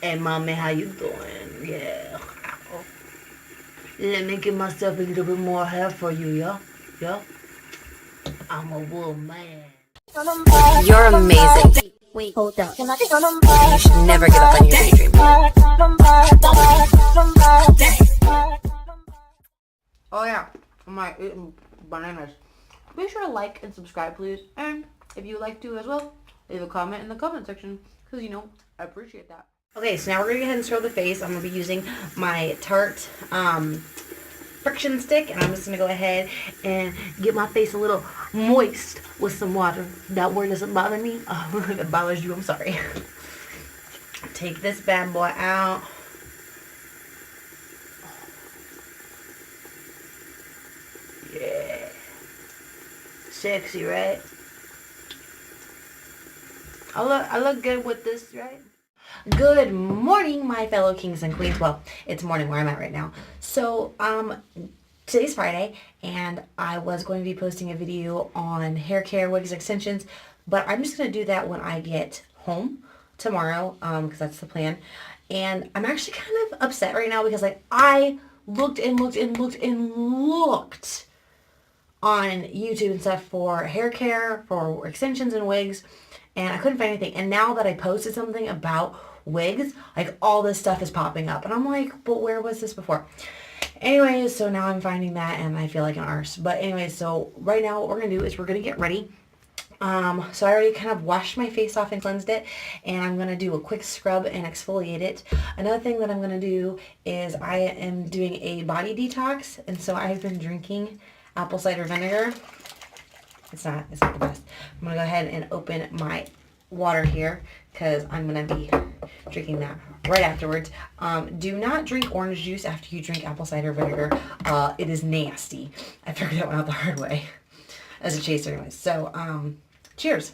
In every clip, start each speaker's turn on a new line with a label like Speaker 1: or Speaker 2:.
Speaker 1: Hey, mommy, how you doing? Yeah. Let me give myself a little bit more hair for you, yeah? Yeah? I'm a woman.
Speaker 2: You're amazing.
Speaker 3: Wait, hold up.
Speaker 2: And you should never give up on your daydream.
Speaker 1: Oh, yeah. I'm like eating bananas. Be sure to like and subscribe, please. And if you like to as well, leave a comment in the comment section. Because, you know, I appreciate that. Okay, so now we're going to go ahead and scrub the face. I'm going to be using my Tarte friction stick. And I'm just going to go ahead and get my face a little moist with some water. That word doesn't bother me. If it bothers you, I'm sorry. Take this bad boy out. Yeah. Sexy, right? I look good with this, right? Good morning, my fellow kings and queens. Well, it's morning where I'm at right now. So, today's Friday, and I was going to be posting a video on hair care, wigs, extensions, but I'm just going to do that when I get home tomorrow, because that's the plan. And I'm actually kind of upset right now because, like, I looked and looked and looked and looked on YouTube and stuff for hair care, for extensions and wigs, and I couldn't find anything. And now that I posted something about wigs, like, all this stuff is popping up. And I'm like, but where was this before? Anyways, so now I'm finding that and I feel like an arse. But anyways, so right now what we're going to do is we're going to get ready. So I already kind of washed my face off and cleansed it, and I'm going to do a quick scrub and exfoliate it. Another thing that I'm going to do is I am doing a body detox, and so I've been drinking apple cider vinegar. It's not the best. I'm going to go ahead and open my water here because I'm going to be drinking that right afterwards. Do not drink orange juice after you drink apple cider vinegar. It is nasty. I figured that one out the hard way as a chaser anyways. So, cheers.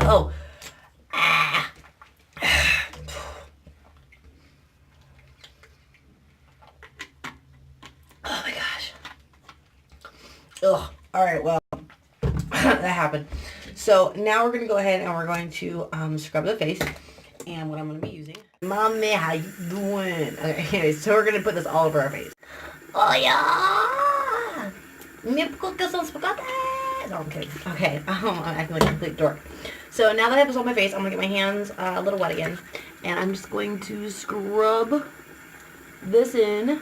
Speaker 1: Oh. Oh my gosh. Ugh. All right, well, that happened. So now we're going to go ahead and we're going to scrub the face. And what I'm going to be using. Mommy, how you doing? Okay, anyways, so we're going to put this all over our face. Oh, yeah! Me cook some spaghetti! No, I'm kidding. Okay, I'm acting like a complete dork. So now that I have this on my face, I'm going to get my hands a little wet again. And I'm just going to scrub this in.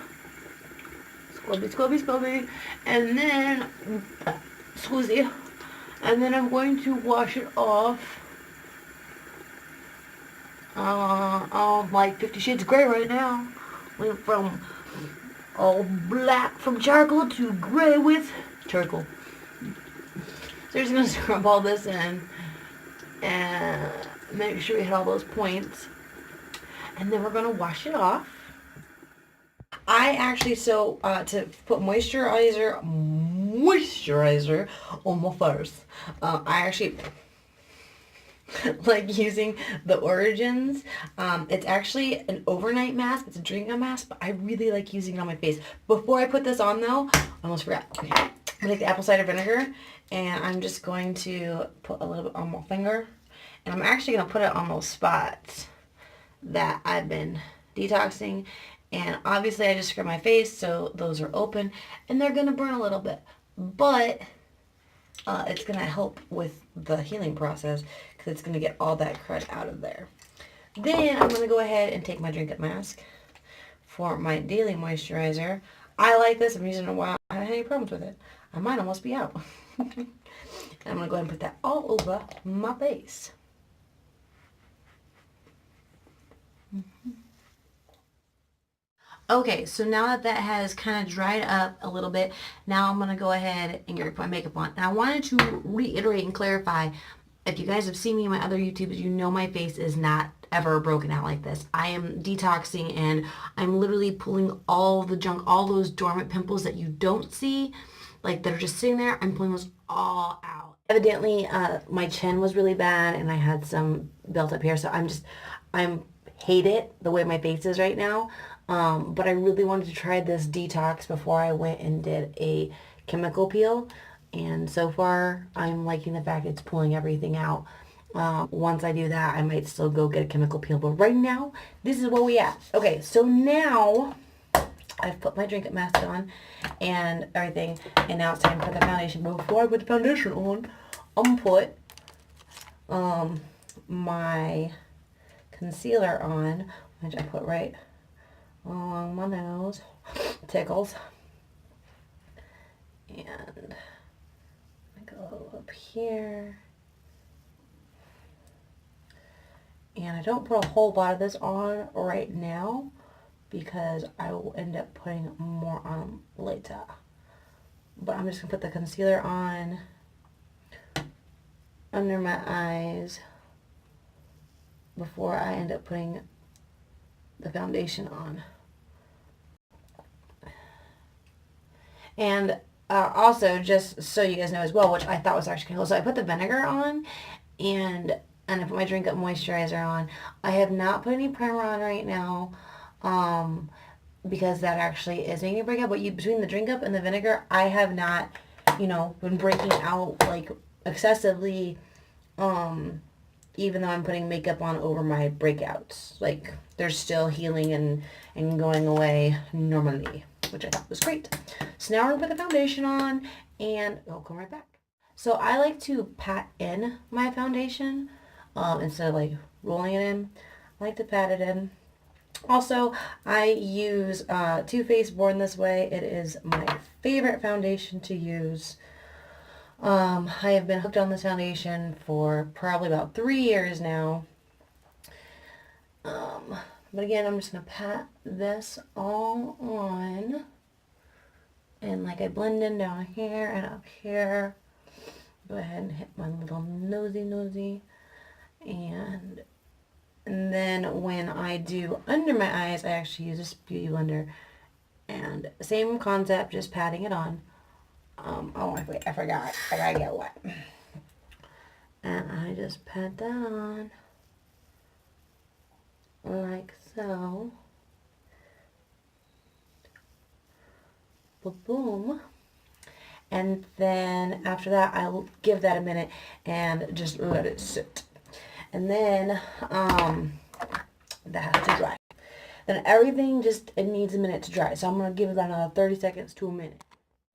Speaker 1: Scrubby, scrubby, scrubby. And then, squeezy. And then I'm going to wash it off. I'm like 50 Shades of Grey right now. Went from all black from charcoal to gray with charcoal. So we're just going to scrub all this in and make sure we hit all those points. And then we're going to wash it off. I actually, to put moisturizer on my face, I actually like using the Origins. It's actually an overnight mask. It's a drinking mask, but I really like using it on my face. Before I put this on, though, I almost forgot. Okay. I'm going to take the apple cider vinegar, and I'm just going to put a little bit on my finger. And I'm actually going to put it on those spots that I've been detoxing. And obviously I just scrub my face, so those are open, and they're going to burn a little bit. But it's going to help with the healing process because it's going to get all that crud out of there. Then I'm going to go ahead and take my Drink It mask for my daily moisturizer. I like this. I'm using it a while. I haven't had any problems with it. I might almost be out. And I'm going to go ahead and put that all over my face. Okay, so now that that has kind of dried up a little bit, now I'm going to go ahead and get my makeup on. And I wanted to reiterate and clarify, if you guys have seen me in my other YouTubes, you know my face is not ever broken out like this. I am detoxing and I'm literally pulling all the junk, all those dormant pimples that you don't see, like that are just sitting there. I'm pulling those all out. Evidently, my chin was really bad and I had some built up here, so I'm hate it the way my face is right now. But I really wanted to try this detox before I went and did a chemical peel. And so far, I'm liking the fact it's pulling everything out. Once I do that, I might still go get a chemical peel. But right now, this is what we at. Okay, so now I've put my drink up mask on and everything. And now it's time to put the foundation. But before I put the foundation on, I'm going to put my concealer on, which I put right along my nose. Tickles. And I go up here. And I don't put a whole lot of this on right now because I will end up putting more on later. But I'm just going to put the concealer on under my eyes before I end up putting the foundation on. And also, just so you guys know as well, which I thought was actually cool, so I put the vinegar on and I put my Drink Up moisturizer on. I have not put any primer on right now because that actually is making me break out. But between the Drink Up and the vinegar, I have not, been breaking out like excessively, even though I'm putting makeup on over my breakouts. Like, they're still healing and going away normally, which I thought was great. So now we're going to put the foundation on and I'll come right back. So I like to pat in my foundation instead of like rolling it in. I like to pat it in. Also, I use Too Faced Born This Way. It is my favorite foundation to use. I have been hooked on this foundation for probably about 3 years now. But again, I'm just going to pat this all on. And like I blend in down here and up here. Go ahead and hit my little nosy. And then when I do under my eyes, I actually use this beauty blender. And same concept, just patting it on. Oh, I forgot. I gotta get wet. And I just pat that on. Like so. Boom. And then after that, I'll give that a minute and just let it sit. And then that has to dry. Then everything it needs a minute to dry. So I'm going to give that another 30 seconds to a minute.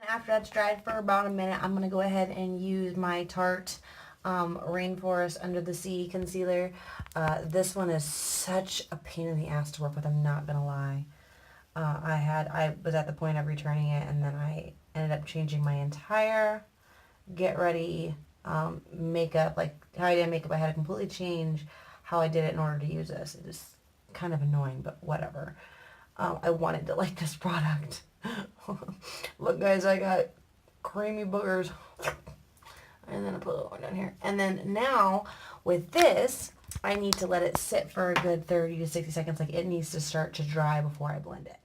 Speaker 1: After that's dried for about a minute, I'm going to go ahead and use my Tarte Rainforest Under the Sea concealer. This one is such a pain in the ass to work with, I'm not going to lie. I was at the point of returning it, and then I ended up changing my entire get ready makeup. Like how I did makeup, I had to completely change how I did it in order to use this. It is kind of annoying, but whatever. I wanted to like this product. Look guys, I got creamy boogers. And then I put a little one down here. And then now with this, I need to let it sit for a good 30 to 60 seconds. Like it needs to start to dry before I blend it.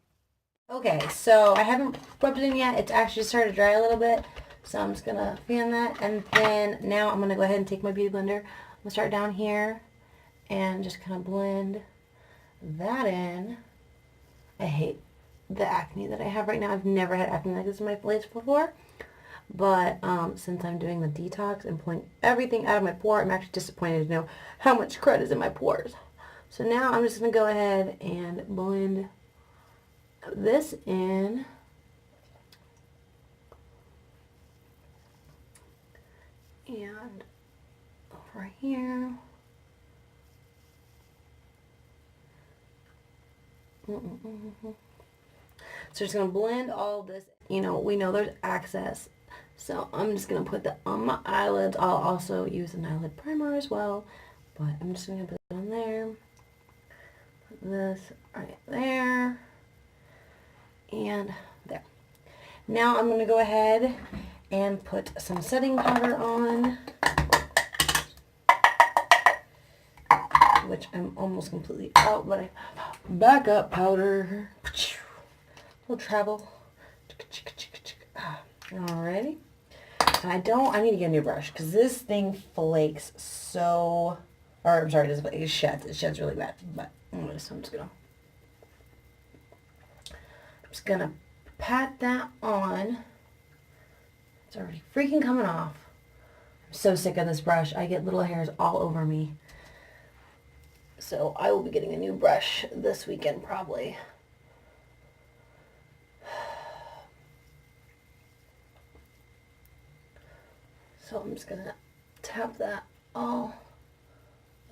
Speaker 1: Okay, so I haven't rubbed it in yet. It's actually started to dry a little bit. So I'm just going to fan that. And then now I'm going to go ahead and take my beauty blender. I'm going to start down here and just kind of blend that in. I hate the acne that I have right now. I've never had acne like this in my face before. But since I'm doing the detox and pulling everything out of my pore, I'm actually disappointed to know how much crud is in my pores. So now I'm just going to go ahead and blend this in. And over here. So just going to blend all this. We know there's excess. So I'm just going to put that on my eyelids. I'll also use an eyelid primer as well. But I'm just going to put it on there. Put this right there. And there. Now I'm going to go ahead and put some setting powder on. Which I'm almost completely out. But I backup powder. Little travel. Alrighty. And I need to get a new brush because this thing flakes so, or I'm sorry, it sheds. It sheds really bad. But anyways, so I'm just gonna just gonna pat that on. It's already freaking coming off. I'm so sick of this brush. I get little hairs all over me. So I will be getting a new brush this weekend probably. So I'm just gonna tap that all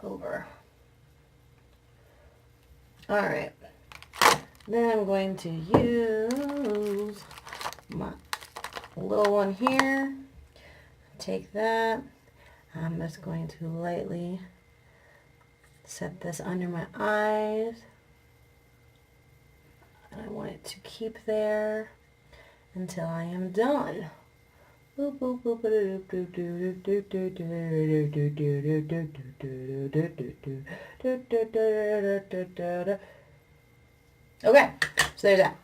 Speaker 1: over. All right. Then I'm going to use my little one here. Take that. I'm just going to lightly set this under my eyes. And I want it to keep there until I am done. Okay, so there's that.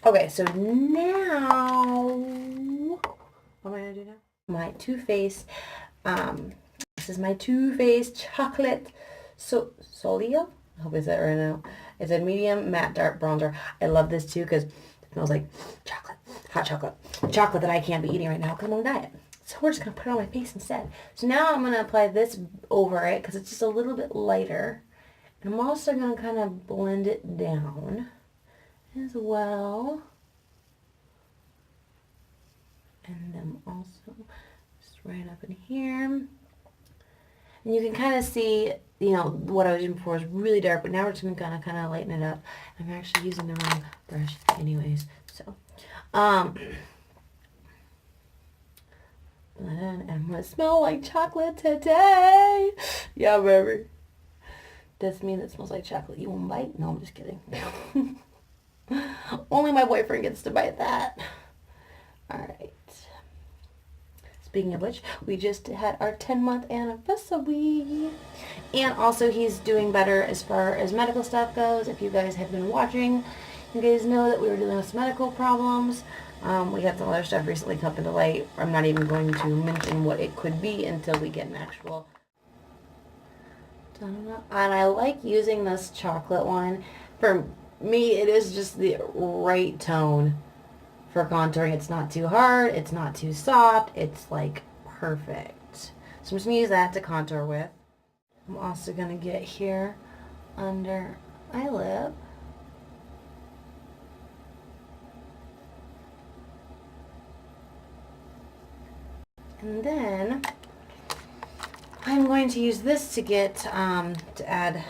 Speaker 1: Okay, so now, what am I gonna do now? My Too Faced, this is my Too Faced Chocolate Soleil. I hope I said it right now. It's a medium matte dark bronzer. I love this too because it smells like chocolate, hot chocolate that I can't be eating right now because I'm on a diet. So we're just gonna put it on my face instead. So now I'm gonna apply this over it because it's just a little bit lighter. And I'm also gonna kind of blend it down as well. And then also just right up in here. And you can kind of see, you know, what I was using before was really dark, but now we're just going to kind of lighten it up. I'm actually using the wrong brush anyways. So, blend in, and I'm going to smell like chocolate today. Yeah, baby. Does mean it smells like chocolate. You won't bite? No, I'm just kidding. Only my boyfriend gets to bite that. Alright. Speaking of which, we just had our 10-month anniversary. And also he's doing better as far as medical stuff goes. If you guys have been watching, you guys know that we were dealing with some medical problems. We had some other stuff recently come into light. I'm not even going to mention what it could be until we get an actual... And I like using this chocolate one. For me, it is just the right tone for contouring. It's not too hard, it's not too soft, it's like perfect. So I'm just going to use that to contour with. I'm also going to get here under my lip. And then I'm going to use this to get, to add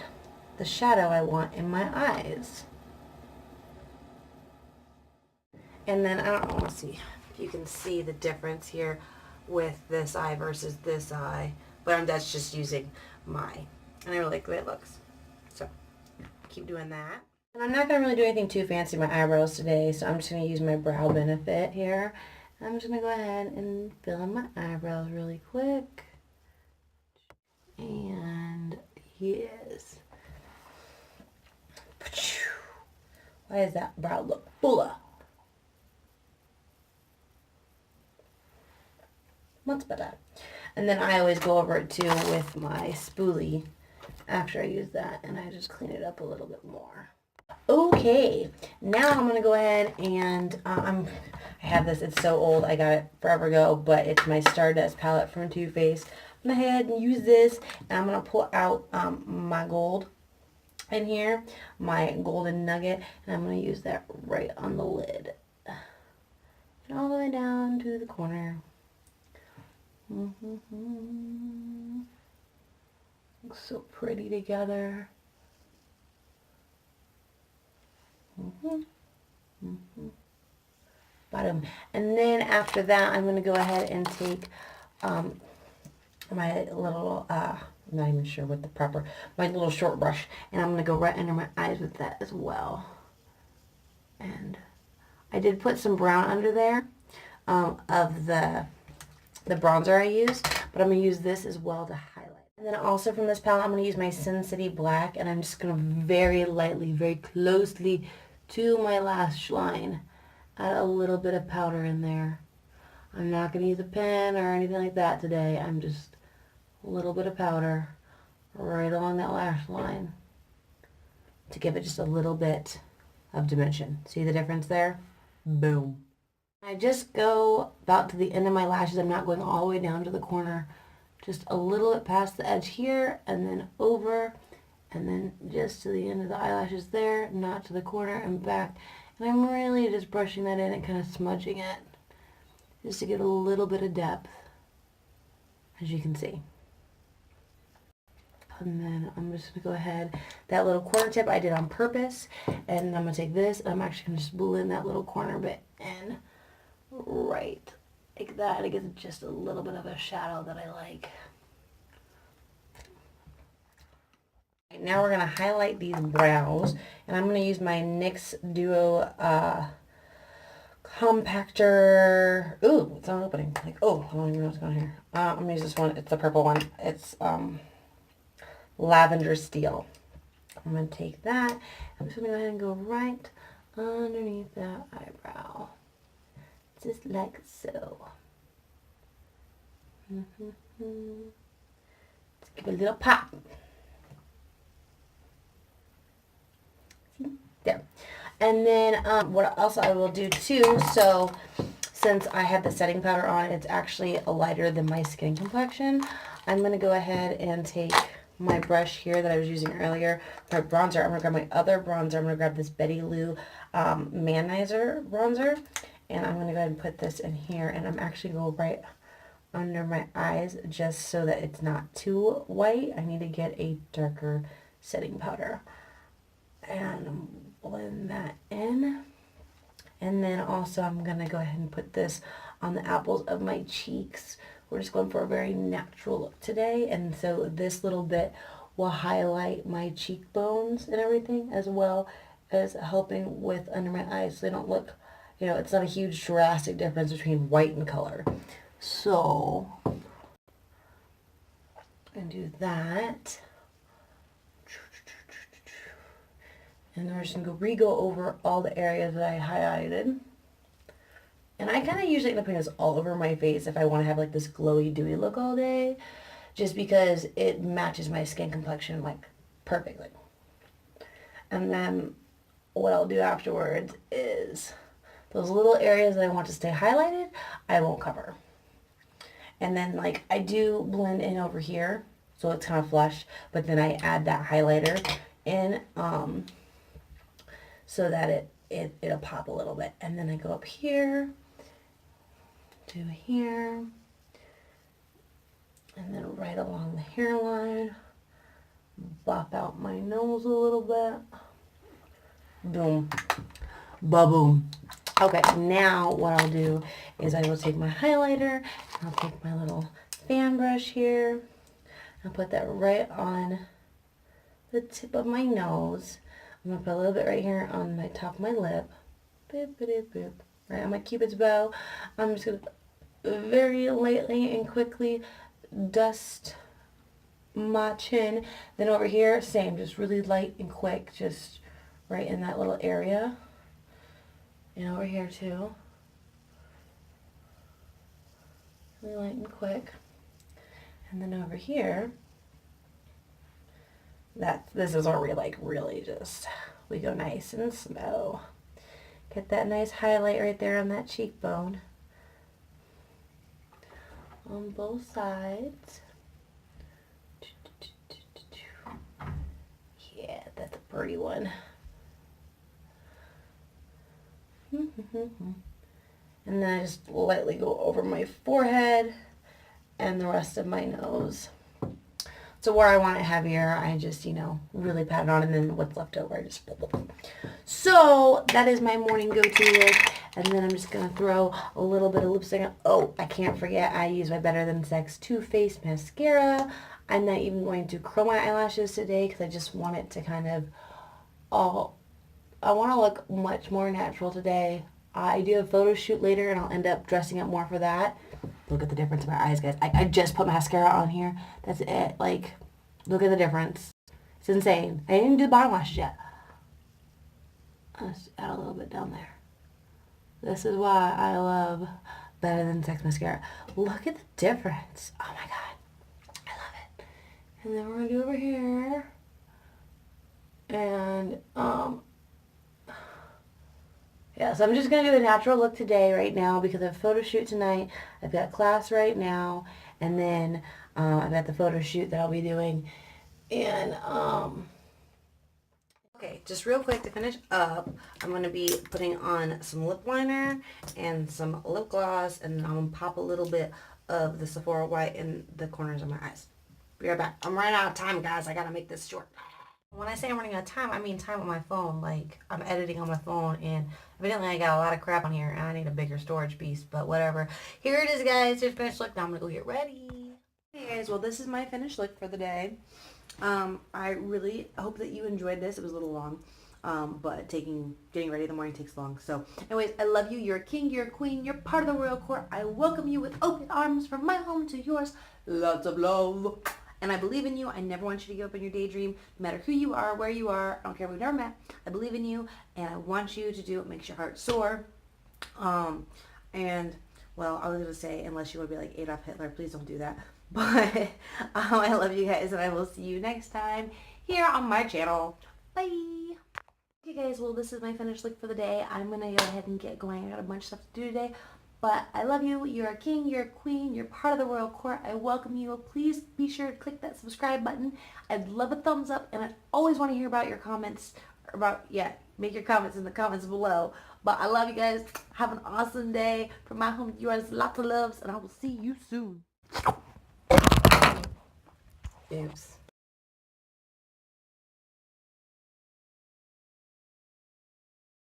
Speaker 1: the shadow I want in my eyes. And then, I don't know, let's see if you can see the difference here with this eye versus this eye. But that's just using my, and I really like the way it looks. So, keep doing that. And I'm not going to really do anything too fancy with my eyebrows today, so I'm just going to use my Brow Benefit here. And I'm just going to go ahead and fill in my eyebrows really quick. And yes. Why does that brow look fuller? Much better. And then I always go over it too with my spoolie after I use that, and I just clean it up a little bit more. Okay, now I'm gonna go ahead and I have this. It's so old. I got it forever ago, but it's my Stardust palette from Too Faced. I'm gonna go ahead and use this, and I'm gonna pull out my gold in here, my golden nugget, and I'm gonna use that right on the lid, and all the way down to the corner. Looks so pretty together. Bottom. And then after that, I'm going to go ahead and take my little, I'm not even sure what the proper, my little short brush, and I'm going to go right under my eyes with that as well. And I did put some brown under there of the bronzer I used, but I'm going to use this as well to highlight. And then also from this palette, I'm going to use my Sin City Black, and I'm just going to very lightly, very closely to my lash line, add a little bit of powder in there. I'm not going to use a pen or anything like that today. I'm just a little bit of powder right along that lash line to give it just a little bit of dimension. See the difference there? Boom. I just go about to the end of my lashes. I'm not going all the way down to the corner. Just a little bit past the edge here, and then over, and then just to the end of the eyelashes there, not to the corner and back. And I'm really just brushing that in and kind of smudging it, just to get a little bit of depth, as you can see. And then I'm just going to go ahead, that little corner tip I did on purpose, and I'm going to take this, and I'm actually going to just blend that little corner bit in, right like that. It gives just a little bit of a shadow that I like. Right, now we're going to highlight these brows, and I'm going to use my NYX Duo compactor. Ooh, it's not opening. Like, oh, I don't even know what's going on here. I'm going to use this one. It's the purple one. It's lavender steel. I'm going to take that. I'm just going to go ahead and go right underneath that eyebrow. Just like so. Let's give it a little pop. See? There. And then what else I will do too, so since I have the setting powder on, it's actually lighter than my skin complexion. I'm going to go ahead and take my brush here that I was using earlier, my bronzer. I'm going to grab my other bronzer. I'm going to grab this Betty Lou Manizer bronzer, and I'm going to go ahead and put this in here, and I'm actually going to go right under my eyes just so that it's not too white. I need to get a darker setting powder and blend that in. And then also I'm going to go ahead and put this on the apples of my cheeks. We're just going for a very natural look today, and so this little bit will highlight my cheekbones and everything, as well as helping with under my eyes so they don't look, you know, it's not a huge drastic difference between white and color. So, and do that. And then we're just going to re-go over all the areas that I highlighted. And I kind of usually end up putting this all over my face if I want to have like this glowy, dewy look all day, just because it matches my skin complexion like perfectly. And then what I'll do afterwards is those little areas that I want to stay highlighted, I won't cover. And then like I do blend in over here, so it's kind of flush, but then I add that highlighter in so that it'll pop a little bit. And then I go up here to here, and then right along the hairline, buff out my nose a little bit. Boom. Ba-boom. Okay, now what I'll do is I will take my highlighter, and I'll take my little fan brush here, and put that right on the tip of my nose. I'm going to put a little bit right here on my top of my lip. Boop, boop, boop. Right on my cupid's bow. I'm just going to very lightly and quickly dust my chin. Then over here, same, just really light and quick, just right in that little area. And over here too. Really light and quick. And then over here, this is where we like really just, we go nice and slow. Get that nice highlight right there on that cheekbone. On both sides. Yeah, that's a pretty one. And then I just lightly go over my forehead and the rest of my nose. So where I want it heavier, I just, you know, really pat it on, and then what's left over, I just... So that is my morning go-to look. And then I'm just going to throw a little bit of lipstick on. Oh, I can't forget, I use my Better Than Sex Too Faced mascara. I'm not even going to curl my eyelashes today because I just want it to kind of I want to look much more natural today. I do a photo shoot later, and I'll end up dressing up more for that. Look at the difference in my eyes, guys. I just put mascara on here. That's it. Like, look at the difference. It's insane. I didn't even do the bottom lashes yet. I'll just add a little bit down there. This is why I love Better Than Sex mascara. Look at the difference. Oh my god. I love it. And then we're going to do over here. And, Yeah, so I'm just going to do the natural look today right now because I have a photo shoot tonight. I've got class right now, and then I've got the photo shoot that I'll be doing. And, okay, just real quick to finish up, I'm going to be putting on some lip liner and some lip gloss, and then I'm going to pop a little bit of the Sephora white in the corners of my eyes. Be right back. I'm running out of time, guys. I got to make this short. When I say I'm running out of time, I mean time on my phone. Like, I'm editing on my phone, and evidently I got a lot of crap on here, and I need a bigger storage piece, but whatever. Here it is, guys. Here's finished look. Now I'm going to go get ready. Hey, guys. Well, this is my finished look for the day. I really hope that you enjoyed this. It was a little long, but getting ready in the morning takes long. So, anyways, I love you. You're a king. You're a queen. You're part of the royal court. I welcome you with open arms from my home to yours. Lots of love. And I believe in you. I never want you to give up on your daydream, no matter who you are, where you are. I don't care if we've never met. I believe in you, and I want you to do what makes your heart soar. And, well, I was going to say, unless you want to be like Adolf Hitler, please don't do that. But I love you guys, and I will see you next time here on my channel. Bye. Okay, guys, well, this is my finished look for the day. I'm going to go ahead and get going. I got a bunch of stuff to do today. But I love you. You're a king. You're a queen. You're part of the royal court. I welcome you. Please be sure to click that subscribe button. I'd love a thumbs up, and I always want to hear about your comments. Make your comments in the comments below. But I love you guys. Have an awesome day. From my home to yours, lots of loves, and I will see you soon. Oops.